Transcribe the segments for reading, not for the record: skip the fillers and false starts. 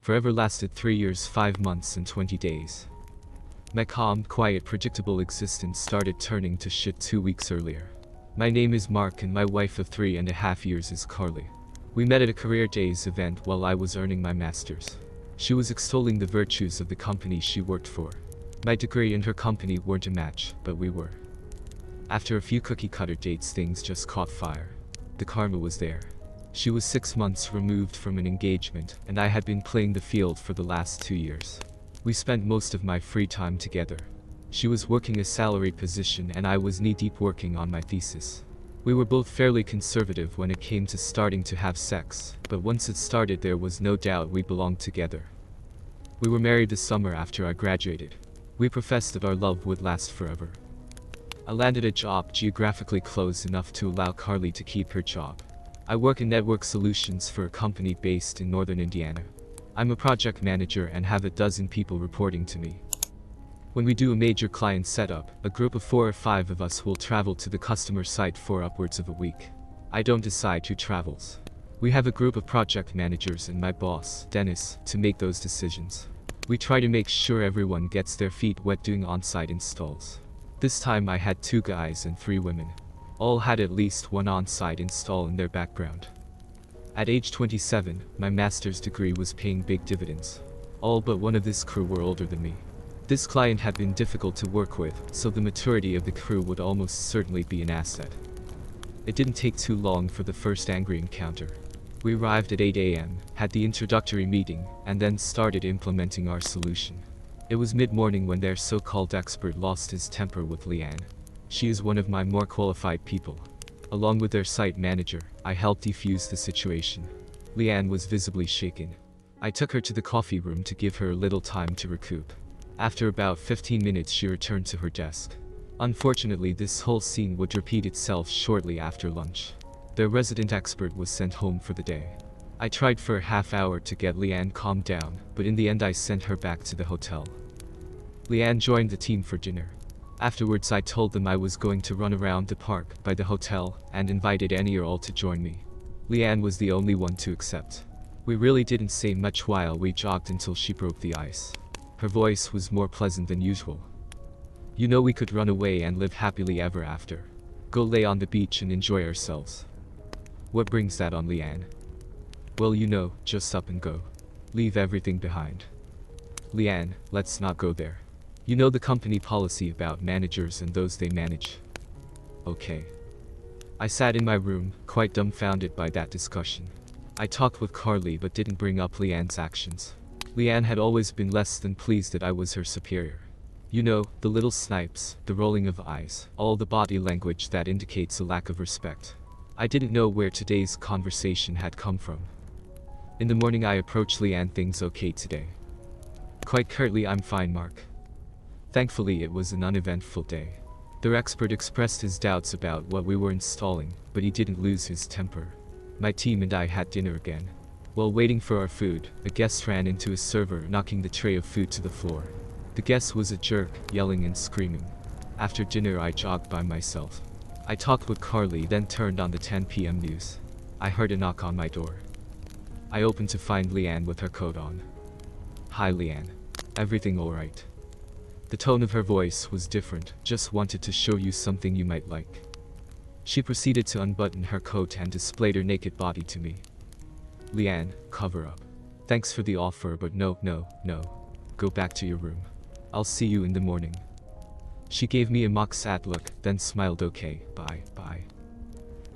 Forever lasted 3 years, 5 months, and 20 days. My calm, quiet, predictable existence started turning to shit 2 weeks earlier. My name is Mark and my wife of 3.5 years is Carly. We met at a career days event while I was earning my master's. She was extolling the virtues of the company she worked for. My degree and her company weren't a match, but we were. After a few cookie-cutter dates, things just caught fire. The karma was there. She was 6 months removed from an engagement, and I had been playing the field for the last 2 years. We spent most of my free time together. She was working a salaried position and I was knee-deep working on my thesis. We were both fairly conservative when it came to starting to have sex, but once it started there was no doubt we belonged together. We were married the summer after I graduated. We professed that our love would last forever. I landed a job geographically close enough to allow Carly to keep her job. I work in network solutions for a company based in northern Indiana. I'm a project manager and have a dozen people reporting to me. When we do a major client setup, a group of 4 or 5 of us will travel to the customer site for upwards of a week. I don't decide who travels. We have a group of project managers and my boss, Dennis, to make those decisions. We try to make sure everyone gets their feet wet doing on-site installs. This time I had 2 guys and 3 women. All had at least one on-site install in their background. At age 27, my master's degree was paying big dividends. All but one of this crew were older than me. This client had been difficult to work with, so the maturity of the crew would almost certainly be an asset. It didn't take too long for the first angry encounter. We arrived at 8 a.m., had the introductory meeting, and then started implementing our solution. It was mid-morning when their so-called expert lost his temper with Leanne. She is one of my more qualified people. Along with their site manager, I helped defuse the situation. Leanne was visibly shaken. I took her to the coffee room to give her a little time to recoup. After about 15 minutes she returned to her desk. Unfortunately, this whole scene would repeat itself shortly after lunch. Their resident expert was sent home for the day. I tried for a half hour to get Leanne calmed down, but in the end I sent her back to the hotel. Leanne joined the team for dinner. Afterwards I told them I was going to run around the park by the hotel and invited any or all to join me. Leanne was the only one to accept. We really didn't say much while we jogged until she broke the ice. Her voice was more pleasant than usual. You know, we could run away and live happily ever after. Go lay on the beach and enjoy ourselves. What brings that on, Leanne? Well, you know, just up and go. Leave everything behind. Leanne, let's not go there. You know the company policy about managers and those they manage. Okay. I sat in my room, quite dumbfounded by that discussion. I talked with Carly but didn't bring up Leanne's actions. Leanne had always been less than pleased that I was her superior. You know, the little snipes, the rolling of eyes, all the body language that indicates a lack of respect. I didn't know where today's conversation had come from. In the morning I approached Leanne. Things okay today? Quite curtly, I'm fine, Mark. Thankfully it was an uneventful day. Their expert expressed his doubts about what we were installing, but he didn't lose his temper. My team and I had dinner again. While waiting for our food, a guest ran into his server, knocking the tray of food to the floor. The guest was a jerk, yelling and screaming. After dinner I jogged by myself. I talked with Carly, then turned on the 10 p.m. news. I heard a knock on my door. I opened to find Leanne with her coat on. Hi Leanne. Everything alright? The tone of her voice was different. Just wanted to show you something you might like. She proceeded to unbutton her coat and displayed her naked body to me. Leanne, cover up. Thanks for the offer, but no. Go back to your room. I'll see you in the morning. She gave me a mock sad look, then smiled. Okay, bye.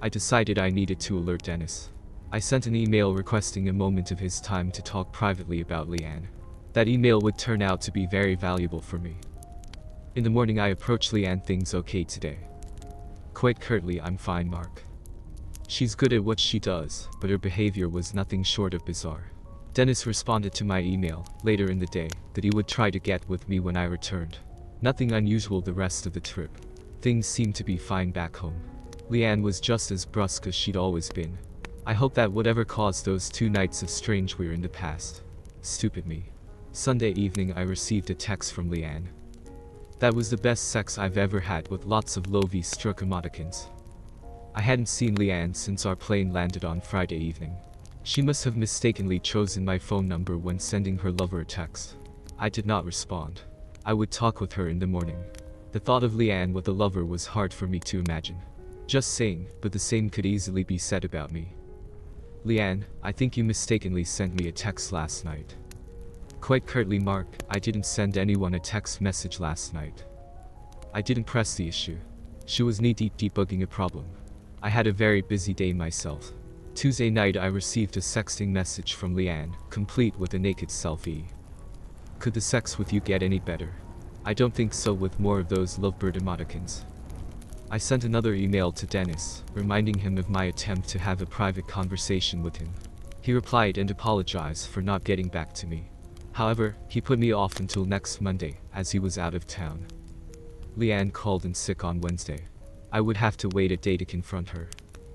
I decided I needed to alert Dennis. I sent an email requesting a moment of his time to talk privately about Leanne. That email would turn out to be very valuable for me. In the morning I approached Leanne. Things okay today? Quite curtly, I'm fine, Mark. She's good at what she does, but her behavior was nothing short of bizarre. Dennis responded to my email, later in the day, that he would try to get with me when I returned. Nothing unusual the rest of the trip. Things seemed to be fine back home. Leanne was just as brusque as she'd always been. I hope that whatever caused those 2 nights of strange were in the past. Stupid me. Sunday evening I received a text from Leanne. That was the best sex I've ever had, with lots of low-V-stroke emoticons. I hadn't seen Leanne since our plane landed on Friday evening. She must have mistakenly chosen my phone number when sending her lover a text. I did not respond. I would talk with her in the morning. The thought of Leanne with a lover was hard for me to imagine. Just saying, but the same could easily be said about me. Leanne, I think you mistakenly sent me a text last night. Quite curtly, Mark, I didn't send anyone a text message last night. I didn't press the issue. She was knee-deep debugging a problem. I had a very busy day myself. Tuesday night I received a sexting message from Leanne, complete with a naked selfie. Could the sex with you get any better? I don't think so, with more of those lovebird emoticons. I sent another email to Dennis, reminding him of my attempt to have a private conversation with him. He replied and apologized for not getting back to me. However, he put me off until next Monday, as he was out of town. Leanne called in sick on Wednesday. I would have to wait a day to confront her.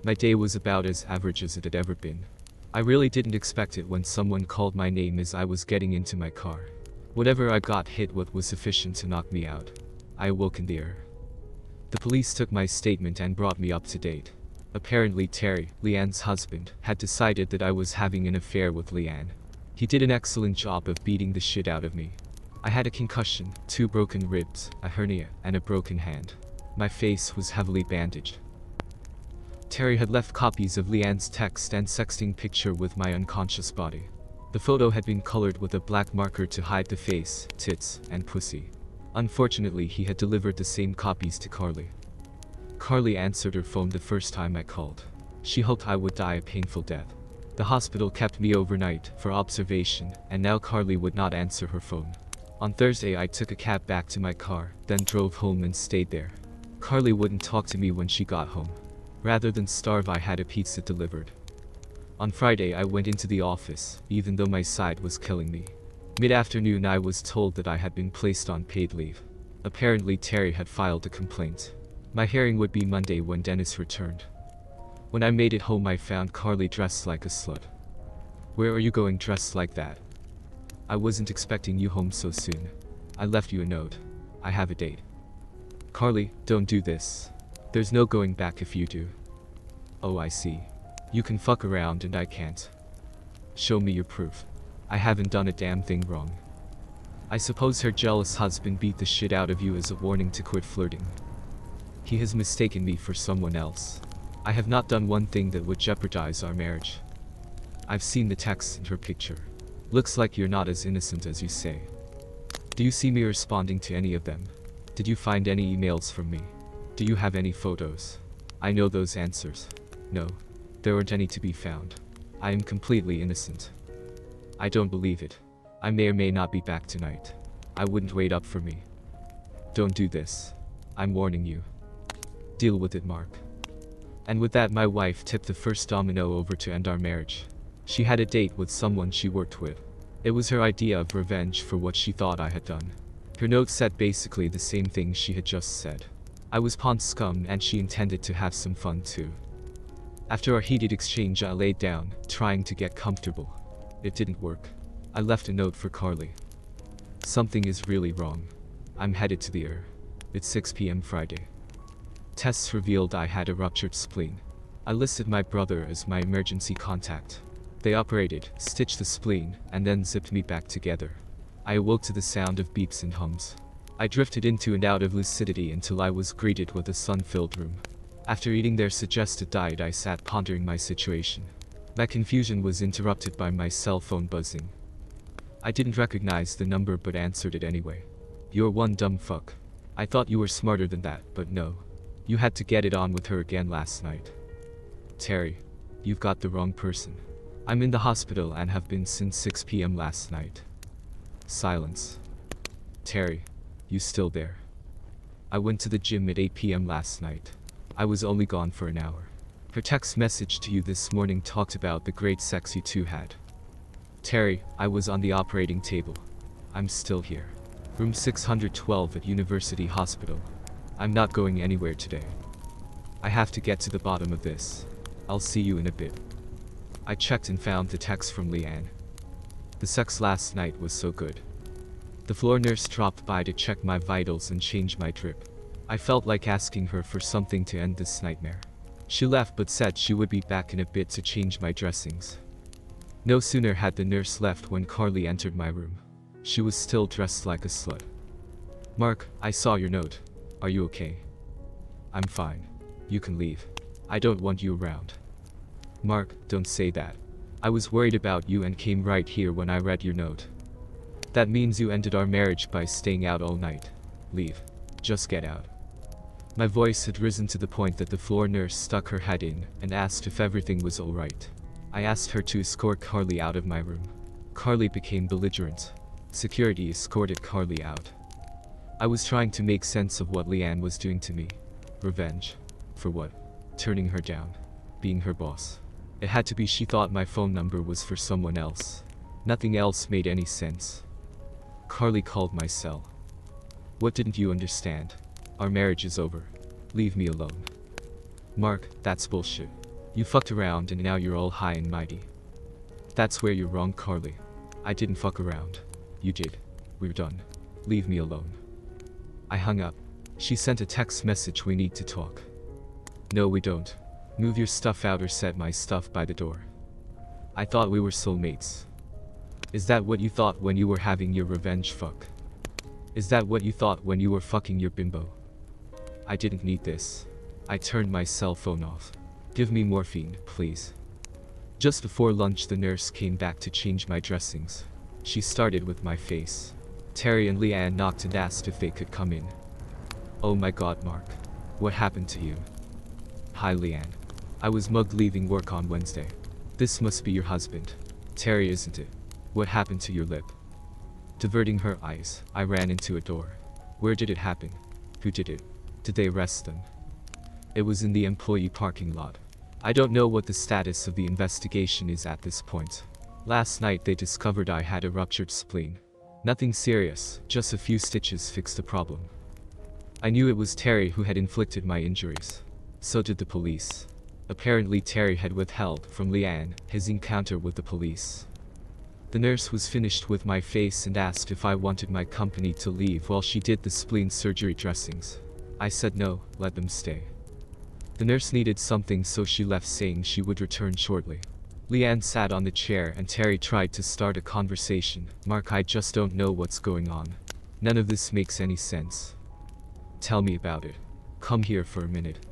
My day was about as average as it had ever been. I really didn't expect it when someone called my name as I was getting into my car. Whatever I got hit with was sufficient to knock me out. I awoke in the air. The police took my statement and brought me up to date. Apparently Terry, Leanne's husband, had decided that I was having an affair with Leanne. He did an excellent job of beating the shit out of me. I had a concussion, 2 broken ribs, a hernia, and a broken hand. My face was heavily bandaged. Terry had left copies of Leanne's text and sexting picture with my unconscious body. The photo had been colored with a black marker to hide the face, tits, and pussy. Unfortunately, he had delivered the same copies to Carly. Carly answered her phone the first time I called. She hoped I would die a painful death. The hospital kept me overnight for observation, and now Carly would not answer her phone. On Thursday I took a cab back to my car, then drove home and stayed there. Carly wouldn't talk to me when she got home. Rather than starve, I had a pizza delivered. On Friday I went into the office, even though my side was killing me. Mid-afternoon I was told that I had been placed on paid leave. Apparently Terry had filed a complaint. My hearing would be Monday when Dennis returned. When I made it home I found Carly dressed like a slut. Where are you going dressed like that? I wasn't expecting you home so soon. I left you a note. I have a date. Carly, don't do this. There's no going back if you do. Oh, I see. You can fuck around and I can't. Show me your proof. I haven't done a damn thing wrong. I suppose her jealous husband beat the shit out of you as a warning to quit flirting. He has mistaken me for someone else. I have not done one thing that would jeopardize our marriage. I've seen the text and her picture. Looks like you're not as innocent as you say. Do you see me responding to any of them? Did you find any emails from me? Do you have any photos? I know those answers. No. There aren't any to be found. I am completely innocent. I don't believe it. I may or may not be back tonight. I wouldn't wait up for me. Don't do this. I'm warning you. Deal with it, Mark. And with that my wife tipped the first domino over to end our marriage. She had a date with someone she worked with. It was her idea of revenge for what she thought I had done. Her note said basically the same thing she had just said. I was pawn scum and she intended to have some fun too. After our heated exchange I laid down, trying to get comfortable. It didn't work. I left a note for Carly. Something is really wrong. I'm headed to the ER. It's 6 p.m. Friday. Tests revealed I had a ruptured spleen. I listed my brother as my emergency contact. They operated, stitched the spleen, and then zipped me back together. I awoke to the sound of beeps and hums. I drifted into and out of lucidity until I was greeted with a sun-filled room. After eating their suggested diet I sat pondering my situation. My confusion was interrupted by my cell phone buzzing. I didn't recognize the number but answered it anyway. You're one dumb fuck. I thought you were smarter than that, but no. You had to get it on with her again last night. Terry, you've got the wrong person. I'm in the hospital and have been since 6 p.m. last night. Silence. Terry, you still there? I went to the gym at 8 p.m. last night. I was only gone for an hour. Her text message to you this morning talked about the great sex you two had. Terry, I was on the operating table. I'm still here. Room 612 at University Hospital. I'm not going anywhere today. I have to get to the bottom of this. I'll see you in a bit. I checked and found the text from Leanne. The sex last night was so good. The floor nurse dropped by to check my vitals and change my drip. I felt like asking her for something to end this nightmare. She left but said she would be back in a bit to change my dressings. No sooner had the nurse left when Carly entered my room. She was still dressed like a slut. "Mark, I saw your note. Are you okay?" "I'm fine. You can leave. I don't want you around." "Mark, don't say that. I was worried about you and came right here when I read your note. That means you ended our marriage by staying out all night. Leave. Just get out." My voice had risen to the point that the floor nurse stuck her head in and asked if everything was alright. I asked her to escort Carly out of my room. Carly became belligerent. Security escorted Carly out. I was trying to make sense of what Leanne was doing to me. Revenge. For what? Turning her down. Being her boss. It had to be she thought my phone number was for someone else. Nothing else made any sense. Carly called my cell. "What didn't you understand? Our marriage is over. Leave me alone." "Mark, that's bullshit. You fucked around and now you're all high and mighty." "That's where you're wrong, Carly. I didn't fuck around. You did. We're done. Leave me alone." I hung up. She sent a text message, "We need to talk." "No, we don't. Move your stuff out or set my stuff by the door." I thought we were soulmates. Is that what you thought when you were having your revenge fuck? Is that what you thought when you were fucking your bimbo? I didn't need this. I turned my cell phone off. "Give me morphine, please." Just before lunch, the nurse came back to change my dressings. She started with my face. Terry and Leanne knocked and asked if they could come in. "Oh my god, Mark. What happened to you?" "Hi, Leanne. I was mugged leaving work on Wednesday. This must be your husband. Terry, isn't it? What happened to your lip?" Diverting her eyes, I ran into a door. "Where did it happen? Who did it? Did they arrest them?" "It was in the employee parking lot. I don't know what the status of the investigation is at this point. Last night they discovered I had a ruptured spleen. Nothing serious, just a few stitches fixed the problem. I knew it was Terry who had inflicted my injuries. So did the police. Apparently Terry had withheld from Leanne his encounter with the police." The nurse was finished with my face and asked if I wanted my company to leave while she did the spleen surgery dressings. I said no, let them stay. The nurse needed something, so she left saying she would return shortly. Leanne sat on the chair and Terry tried to start a conversation. "Mark, I just don't know what's going on. None of this makes any sense." "Tell me about it. Come here for a minute."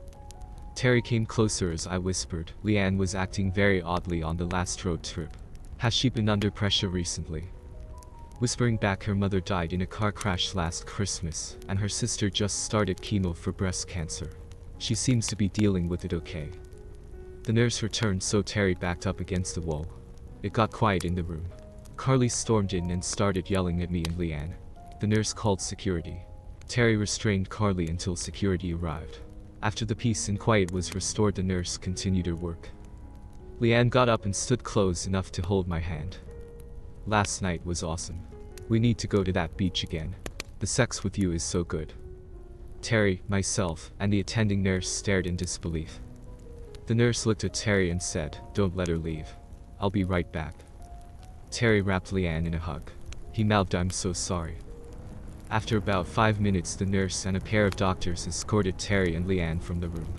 Terry came closer as I whispered. "Leanne was acting very oddly on the last road trip. Has she been under pressure recently?" Whispering back, "Her mother died in a car crash last Christmas, and her sister just started chemo for breast cancer. She seems to be dealing with it okay." The nurse returned, so Terry backed up against the wall. It got quiet in the room. Carly stormed in and started yelling at me and Leanne. The nurse called security. Terry restrained Carly until security arrived. After the peace and quiet was restored, the nurse continued her work. Leanne got up and stood close enough to hold my hand. "Last night was awesome. We need to go to that beach again. The sex with you is so good." Terry, myself, and the attending nurse stared in disbelief. The nurse looked at Terry and said, "Don't let her leave. I'll be right back." Terry wrapped Leanne in a hug. He mouthed, "I'm so sorry." After about 5 minutes, the nurse and a pair of doctors escorted Terry and Leanne from the room.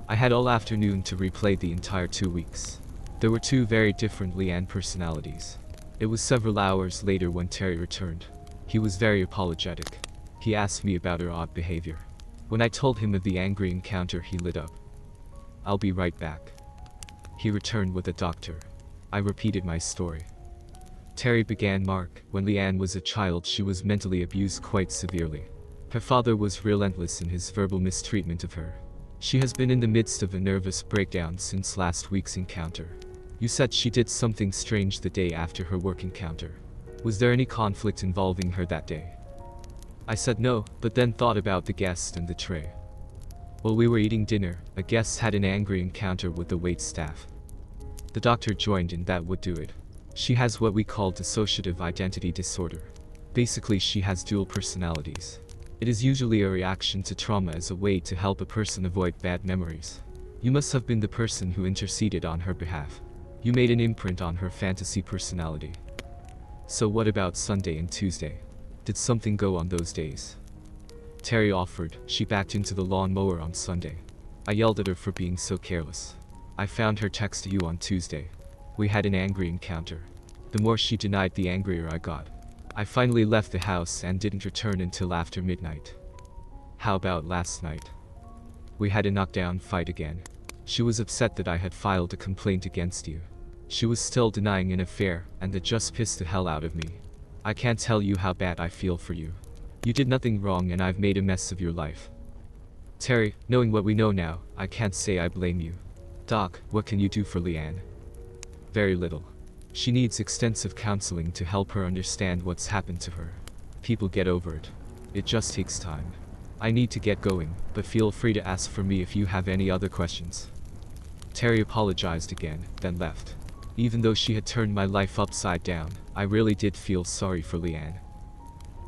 I had all afternoon to replay the entire 2 weeks. There were two very different Leanne personalities. It was several hours later when Terry returned. He was very apologetic. He asked me about her odd behavior. When I told him of the angry encounter, he lit up. "I'll be right back." He returned with a doctor. I repeated my story. Terry began, "Mark, when Leanne was a child, she was mentally abused quite severely. Her father was relentless in his verbal mistreatment of her. She has been in the midst of a nervous breakdown since last week's encounter. You said she did something strange the day after her work encounter. Was there any conflict involving her that day?" I said no, but then thought about the guest and the tray. While we were eating dinner, a guest had an angry encounter with the waitstaff. The doctor joined in. That would do it. She has what we call dissociative identity disorder. Basically, she has dual personalities. It is usually a reaction to trauma as a way to help a person avoid bad memories. You must have been the person who interceded on her behalf. You made an imprint on her fantasy personality. So what about Sunday and Tuesday? Did something go on those days?" Terry offered. "She backed into the lawnmower on Sunday. I yelled at her for being so careless. I found her text to you on Tuesday. We had an angry encounter. The more she denied, the angrier I got. I finally left the house and didn't return until after midnight. How about last night? We had a knockdown fight again. She was upset that I had filed a complaint against you. She was still denying an affair, and that just pissed the hell out of me. I can't tell you how bad I feel for you. You did nothing wrong and I've made a mess of your life. Terry, knowing what we know now, I can't say I blame you. Doc, what can you do for Leanne? Very little. She needs extensive counseling to help her understand what's happened to her. People get over it. It just takes time. I need to get going, but feel free to ask for me if you have any other questions. Terry apologized again, then left. Even though she had turned my life upside down, I really did feel sorry for Leanne.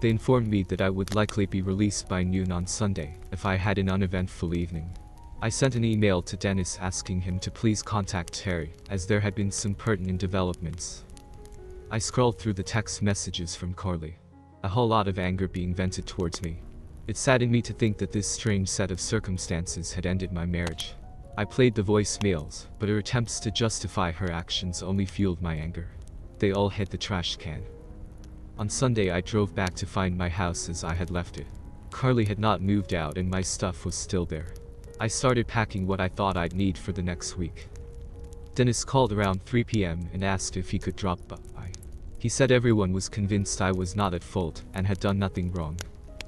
They informed me that I would likely be released by noon on Sunday, if I had an uneventful evening. I sent an email to Dennis asking him to please contact Terry, as there had been some pertinent developments. I scrolled through the text messages from Carly. A whole lot of anger being vented towards me. It saddened me to think that this strange set of circumstances had ended my marriage. I played the voicemails, but her attempts to justify her actions only fueled my anger. They all hit the trash can. On Sunday I drove back to find my house as I had left it. Carly had not moved out and my stuff was still there. I started packing what I thought I'd need for the next week. Dennis called around 3 p.m. and asked if he could drop by. He said everyone was convinced I was not at fault and had done nothing wrong.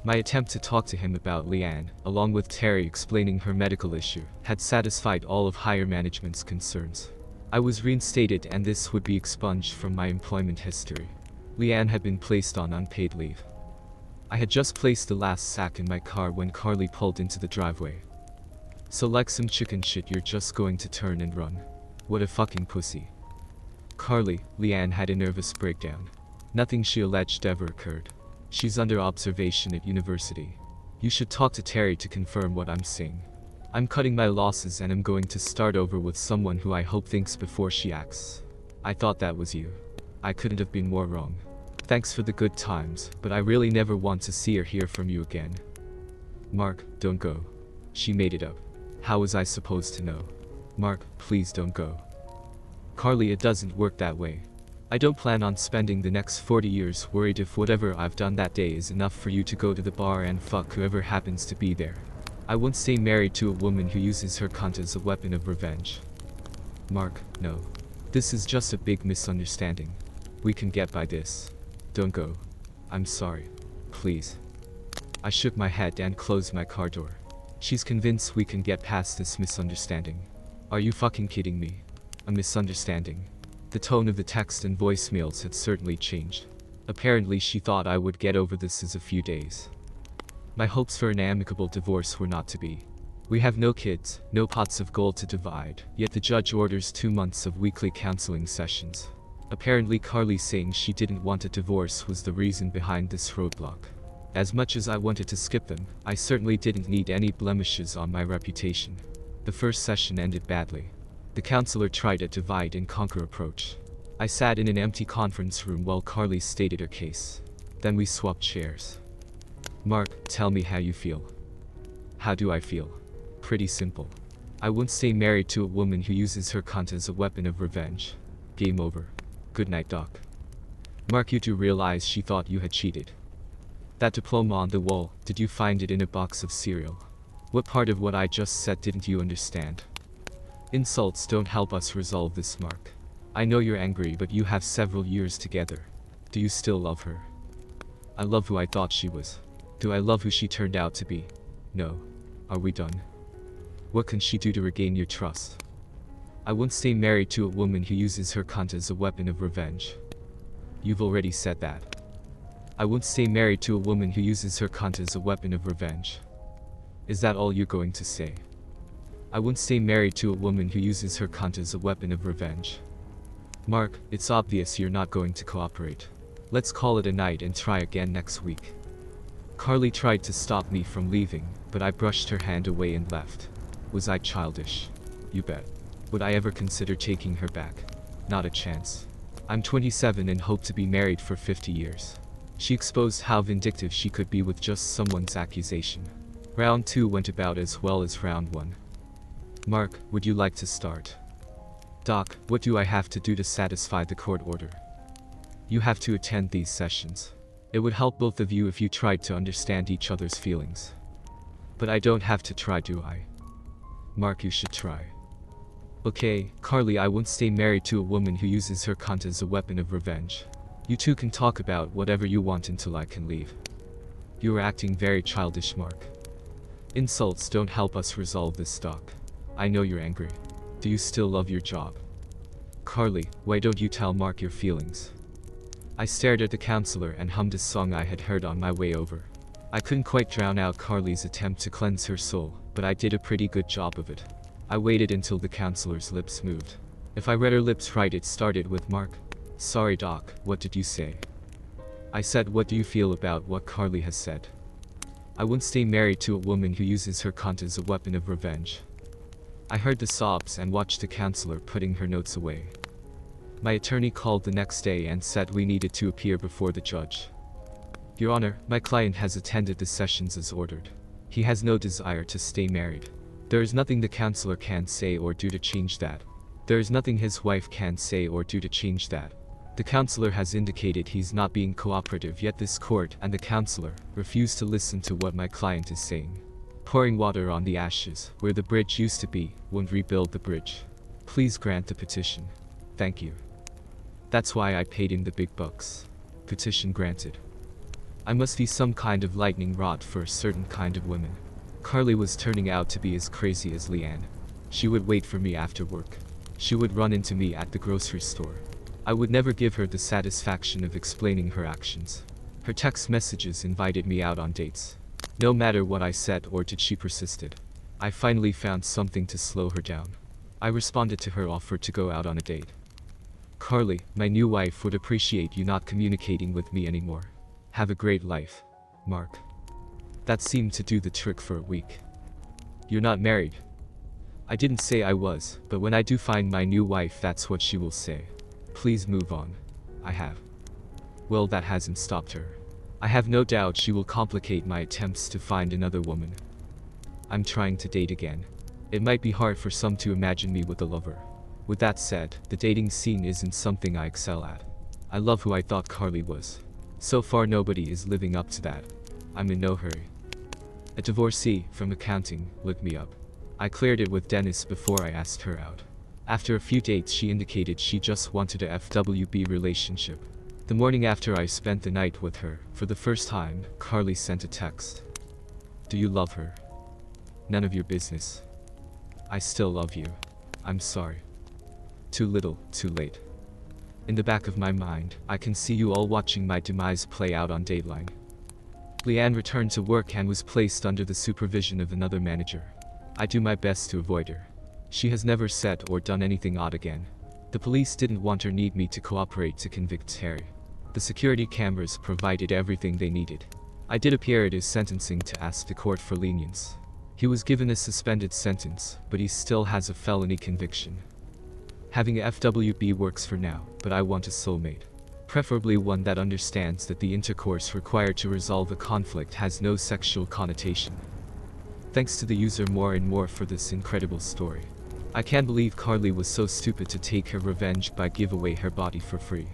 My attempt to talk to him about Leanne, along with Terry explaining her medical issue, had satisfied all of higher management's concerns. I was reinstated and this would be expunged from my employment history. Leanne had been placed on unpaid leave. I had just placed the last sack in my car when Carly pulled into the driveway. So like some chicken shit you're just going to turn and run. What a fucking pussy. Carly, Leanne had a nervous breakdown. Nothing she alleged ever occurred. She's under observation at university. You should talk to Terry to confirm what I'm saying. I'm cutting my losses and I'm going to start over with someone who I hope thinks before she acts. I thought that was you. I couldn't have been more wrong. Thanks for the good times, but I really never want to see or hear from you again. Mark, don't go. She made it up. How was I supposed to know? Mark, please don't go. Carly, it doesn't work that way. I don't plan on spending the next 40 years worried if whatever I've done that day is enough for you to go to the bar and fuck whoever happens to be there. I won't stay married to a woman who uses her cunt as a weapon of revenge. Mark, no. This is just a big misunderstanding. We can get by this. Don't go. I'm sorry. Please. I shook my head and closed my car door. She's convinced we can get past this misunderstanding. Are you fucking kidding me? A misunderstanding. The tone of the text and voicemails had certainly changed. Apparently she thought I would get over this in a few days. My hopes for an amicable divorce were not to be. We have no kids, no pots of gold to divide, yet the judge orders 2 months of weekly counseling sessions. Apparently Carly saying she didn't want a divorce was the reason behind this roadblock. As much as I wanted to skip them, I certainly didn't need any blemishes on my reputation. The first session ended badly. The counselor tried a divide and conquer approach. I sat in an empty conference room while Carly stated her case. Then we swapped chairs. Mark, tell me how you feel. How do I feel? Pretty simple. I won't stay married to a woman who uses her cunt as a weapon of revenge. Game over. Good night, Doc. Mark, you do realize she thought you had cheated. That diploma on the wall, did you find it in a box of cereal? What part of what I just said didn't you understand? Insults don't help us resolve this, Mark. I know you're angry, but you have several years together. Do you still love her? I love who I thought she was. Do I love who she turned out to be? No. Are we done? What can she do to regain your trust? I won't stay married to a woman who uses her cunt as a weapon of revenge. You've already said that. I won't stay married to a woman who uses her cunt as a weapon of revenge. Is that all you're going to say? I won't stay married to a woman who uses her cunt as a weapon of revenge. Mark, it's obvious you're not going to cooperate. Let's call it a night and try again next week. Carly tried to stop me from leaving, but I brushed her hand away and left. Was I childish? You bet. Would I ever consider taking her back? Not a chance. I'm 27 and hope to be married for 50 years. She exposed how vindictive she could be with just someone's accusation. Round 2 went about as well as round 1. Mark, would you like to start? Doc, what do I have to do to satisfy the court order? You have to attend these sessions. It would help both of you if you tried to understand each other's feelings. But I don't have to try, do I? Mark, you should try. Okay, Carly, I won't stay married to a woman who uses her cunt as a weapon of revenge. You two can talk about whatever you want until I can leave. You are acting very childish, Mark. Insults don't help us resolve this, Doc. I know you're angry. Do you still love your job? Carly, why don't you tell Mark your feelings? I stared at the counselor and hummed a song I had heard on my way over. I couldn't quite drown out Carly's attempt to cleanse her soul, but I did a pretty good job of it. I waited until the counselor's lips moved. If I read her lips right, it started with Mark. Sorry, Doc, what did you say? I said, what do you feel about what Carly has said? I won't stay married to a woman who uses her cunt as a weapon of revenge. I heard the sobs and watched the counselor putting her notes away. My attorney called the next day and said we needed to appear before the judge. Your Honor, my client has attended the sessions as ordered. He has no desire to stay married. There is nothing the counselor can say or do to change that. There is nothing his wife can say or do to change that. The counselor has indicated he's not being cooperative, yet this court and the counselor refuse to listen to what my client is saying. Pouring water on the ashes where the bridge used to be won't rebuild the bridge. Please grant the petition. Thank you. That's why I paid him the big bucks. Petition granted. I must be some kind of lightning rod for a certain kind of woman. Carly was turning out to be as crazy as Leanne. She would wait for me after work. She would run into me at the grocery store. I would never give her the satisfaction of explaining her actions. Her text messages invited me out on dates. No matter what I said or did, she persisted. I finally found something to slow her down. I responded to her offer to go out on a date. Carly, my new wife would appreciate you not communicating with me anymore. Have a great life, Mark. That seemed to do the trick for a week. You're not married. I didn't say I was, but when I do find my new wife, that's what she will say. Please move on. I have. Well, that hasn't stopped her. I have no doubt she will complicate my attempts to find another woman. I'm trying to date again. It might be hard for some to imagine me with a lover. With that said, the dating scene isn't something I excel at. I love who I thought Carly was. So far, nobody is living up to that. I'm in no hurry. A divorcee from accounting looked me up. I cleared it with Dennis before I asked her out. After a few dates, she indicated she just wanted a FWB relationship. The morning after I spent the night with her, for the first time, Carly sent a text. Do you love her? None of your business. I still love you. I'm sorry. Too little, too late. In the back of my mind, I can see you all watching my demise play out on Dateline. Leanne returned to work and was placed under the supervision of another manager. I do my best to avoid her. She has never said or done anything odd again. The police didn't want or need me to cooperate to convict Harry. The security cameras provided everything they needed. I did appear at his sentencing to ask the court for lenience. He was given a suspended sentence, but he still has a felony conviction. Having a FWB works for now, but I want a soulmate. Preferably one that understands that the intercourse required to resolve a conflict has no sexual connotation. Thanks to the user more and more for this incredible story. I can't believe Carly was so stupid to take her revenge by give away her body for free.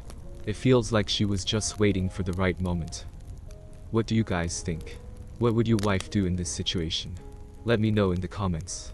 It feels like she was just waiting for the right moment. What do you guys think? What would your wife do in this situation? Let me know in the comments.